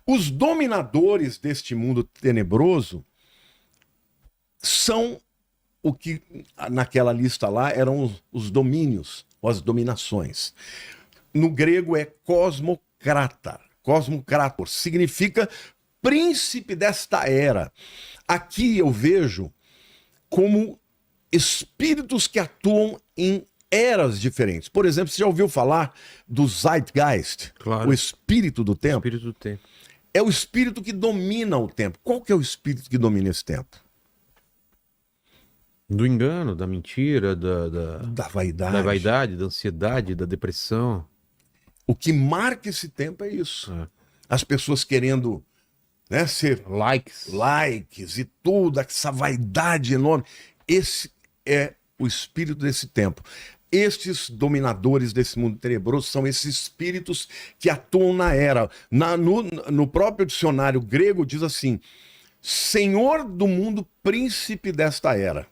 Os dominadores deste mundo tenebroso são o que naquela lista lá eram os domínios, ou as dominações. No grego é cosmocrata. Cosmocrator significa príncipe desta era. Aqui eu vejo como espíritos que atuam em eras diferentes. Por exemplo, você já ouviu falar do Zeitgeist? Claro. O espírito do tempo? Espírito do tempo. É o espírito que domina o tempo. Qual que é o espírito que domina esse tempo? Do engano, da mentira, Da vaidade. da vaidade, da ansiedade, da depressão. O que marca esse tempo é isso. É. As pessoas querendo, né, ser likes e tudo, essa vaidade enorme. Esse é o espírito desse tempo. Estes dominadores desse mundo tenebroso são esses espíritos que atuam na era. No próprio dicionário grego diz assim: Senhor do mundo, príncipe desta era.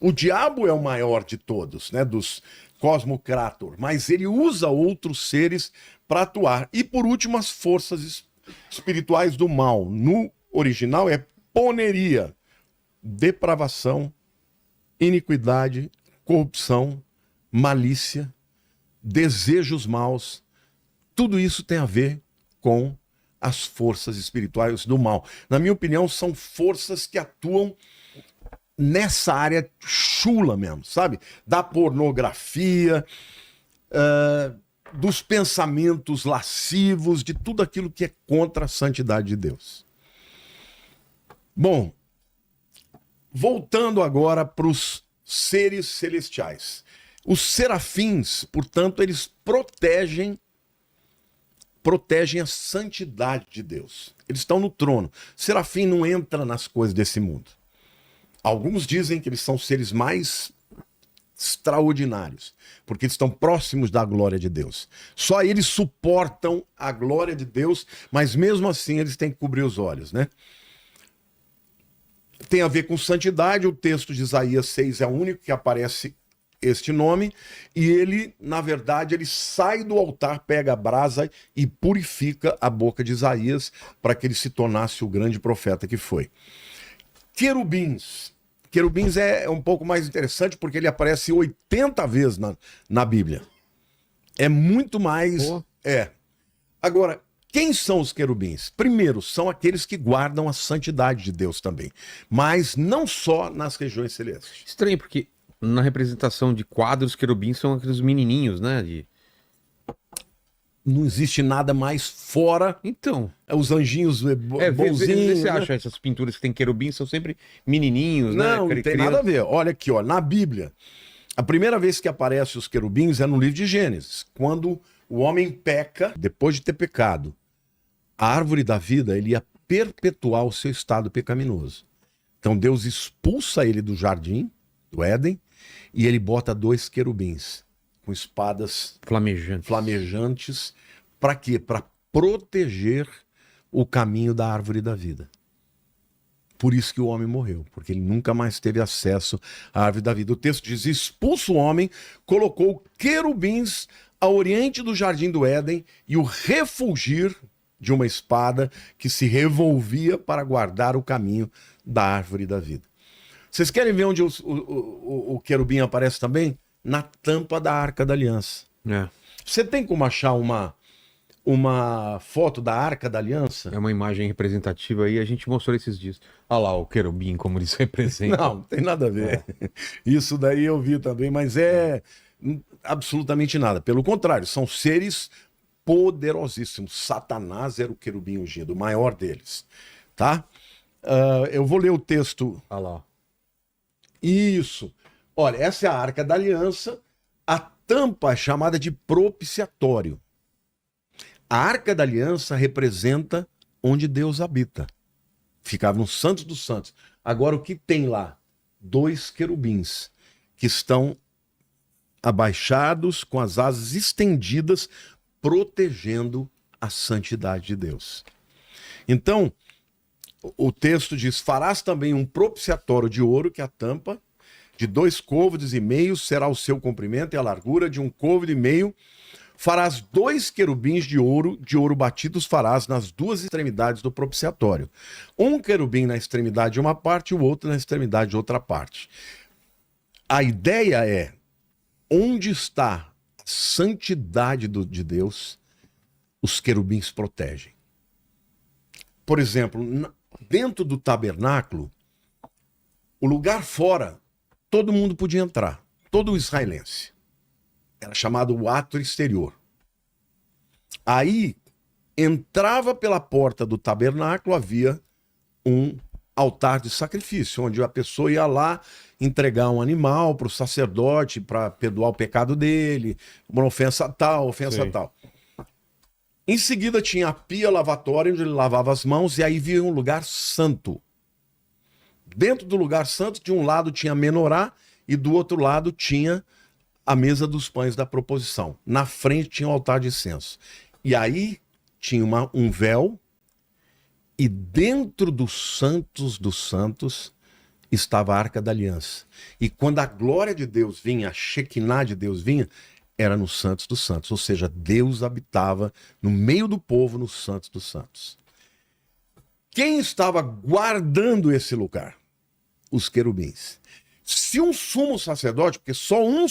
O diabo é o maior de todos, né, dos Cosmocrator, mas ele usa outros seres para atuar. E por último, as forças espirituais do mal. No original é poneria, depravação, iniquidade, corrupção, malícia, desejos maus. Tudo isso tem a ver com as forças espirituais do mal. Na minha opinião, são forças que atuam nessa área chula mesmo, sabe? Da pornografia, dos pensamentos lascivos, de tudo aquilo que é contra a santidade de Deus. Bom, voltando agora para os seres celestiais. Os serafins, portanto, eles protegem a santidade de Deus. Eles estão no trono. Serafim não entra nas coisas desse mundo. Alguns dizem que eles são seres mais extraordinários, porque eles estão próximos da glória de Deus. Só eles suportam a glória de Deus, mas mesmo assim eles têm que cobrir os olhos, né? Tem a ver com santidade. O texto de Isaías 6 é o único que aparece este nome, e ele, na verdade, ele sai do altar, pega a brasa e purifica a boca de Isaías para que ele se tornasse o grande profeta que foi. Querubins. Querubins é um pouco mais interessante porque ele aparece 80 vezes na Bíblia. É muito mais... Agora, quem são os querubins? Primeiro, são aqueles que guardam a santidade de Deus também, mas não só nas regiões celestes. Estranho, porque na representação de quadros, querubins são aqueles menininhos, né? Não existe nada mais fora. Então. Os anjinhos bonzinhos. Você acha essas pinturas que tem querubins são sempre menininhos, né? Não, não tem nada a ver. Olha aqui, ó, na Bíblia, a primeira vez que aparece os querubins é no livro de Gênesis, quando o homem peca, depois de ter pecado. A árvore da vida, ele ia perpetuar o seu estado pecaminoso. Então Deus expulsa ele do jardim, do Éden, e ele bota 2 querubins com espadas flamejantes. Para quê? Para proteger o caminho da árvore da vida. Por isso que o homem morreu, porque ele nunca mais teve acesso à árvore da vida. O texto diz: expulso o homem, colocou querubins ao oriente do jardim do Éden e o refulgir de uma espada que se revolvia para guardar o caminho da árvore da vida. Vocês querem ver onde o querubim aparece também? Na tampa da Arca da Aliança. Você tem como achar uma foto da Arca da Aliança? É uma imagem representativa aí, a gente mostrou esses dias. Olha lá o querubim, como eles representam. Não tem nada a ver. Isso daí eu vi também, mas é absolutamente nada. Pelo contrário, são seres poderosíssimos. Satanás era o querubim ungido, o maior deles. Tá? Eu vou ler o texto. Olha lá. Isso. Olha, essa é a Arca da Aliança. A tampa é chamada de propiciatório. A Arca da Aliança representa onde Deus habita. Ficava no Santos dos Santos. Agora, o que tem lá? 2 querubins que estão abaixados, com as asas estendidas, protegendo a santidade de Deus. Então, o texto diz: farás também um propiciatório de ouro, que é a tampa, de 2 côvados e meio será o seu comprimento, e a largura de 1 côvado e meio. Farás 2 querubins de ouro batidos farás nas 2 extremidades do propiciatório. Um querubim na extremidade de uma parte e o outro na extremidade de outra parte. A ideia é, onde está a santidade de Deus, os querubins protegem. Por exemplo, dentro do tabernáculo, o lugar fora, todo mundo podia entrar, todo o israelense. Era chamado o átrio exterior. Aí, entrava pela porta do tabernáculo, havia um altar de sacrifício, onde a pessoa ia lá entregar um animal para o sacerdote, para perdoar o pecado dele, uma ofensa tal, ofensa tal. Em seguida tinha a pia lavatória, onde ele lavava as mãos, e aí via um lugar santo. Dentro do lugar santo, de um lado tinha a menorá, e do outro lado tinha a mesa dos pães da proposição. Na frente tinha o altar de incenso. E aí tinha um véu, e dentro dos santos estava a Arca da Aliança. E quando a glória de Deus vinha, a Shekinah de Deus vinha, era no Santos dos Santos. Ou seja, Deus habitava no meio do povo, no Santos dos Santos. Quem estava guardando esse lugar? Os querubins. Se um sumo sacerdote, porque só o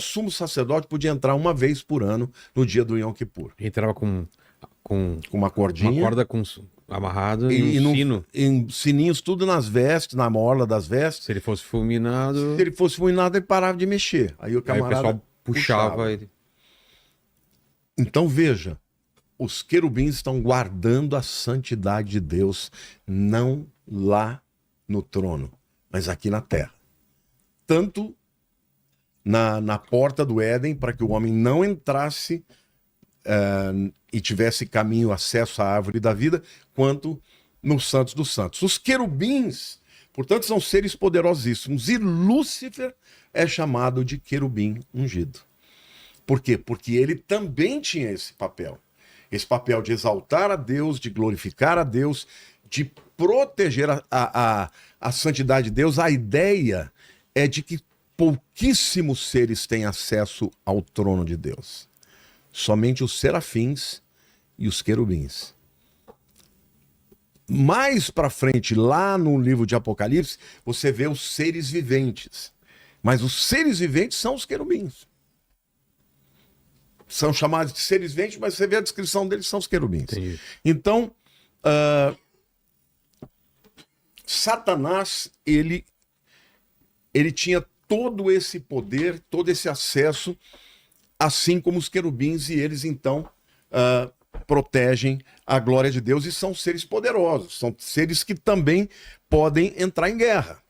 sumo sacerdote podia entrar uma vez por ano no dia do Yom Kippur. Entrava com uma cordinha. Uma corda amarrada e um sino. Em sininhos, tudo nas vestes, na orla das vestes. Se ele fosse fulminado... Se ele fosse fulminado, ele parava de mexer. Aí o camarada aí o pessoal puxava ele. Então veja, os querubins estão guardando a santidade de Deus, não lá no trono, mas aqui na terra. Tanto na porta do Éden, para que o homem não entrasse e tivesse caminho, acesso à árvore da vida, quanto nos Santos dos Santos. Os querubins, portanto, são seres poderosíssimos, e Lúcifer é chamado de querubim ungido. Por quê? Porque ele também tinha esse papel de exaltar a Deus, de glorificar a Deus, de proteger a santidade de Deus. A ideia é de que pouquíssimos seres têm acesso ao trono de Deus. Somente os serafins e os querubins. Mais para frente, lá no livro de Apocalipse, você vê os seres viventes. Mas os seres viventes são os querubins. São chamados de seres viventes, mas você vê a descrição deles, são os querubins. Entendi. Então, Satanás, ele tinha todo esse poder, todo esse acesso, assim como os querubins, e eles então protegem a glória de Deus, e são seres poderosos, são seres que também podem entrar em guerra.